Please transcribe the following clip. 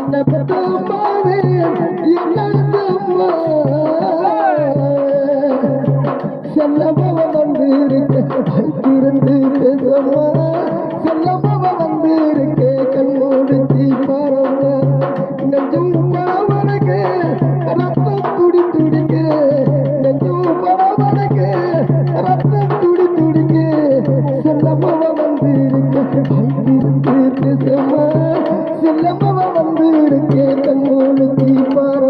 என்ன பெற்றம்மாவே என்னம்மா செல்லமாவ வந்து இருக்கிருந்து பேசம்மா செல்லமாவ வந்து இருக்கே கண்மூடி பாரம்மா நெஞ்சும் பரவனுக்கு ரத்தம் துடி துடிக்கு நெஞ்சும் பரவனுக்கு ரத்தம் துடி துடிக்கு செல்லமாவ வந்து இருக்கே பேசம்மா செல்லமாவ வந்து இருக்கே கண்மூடி பார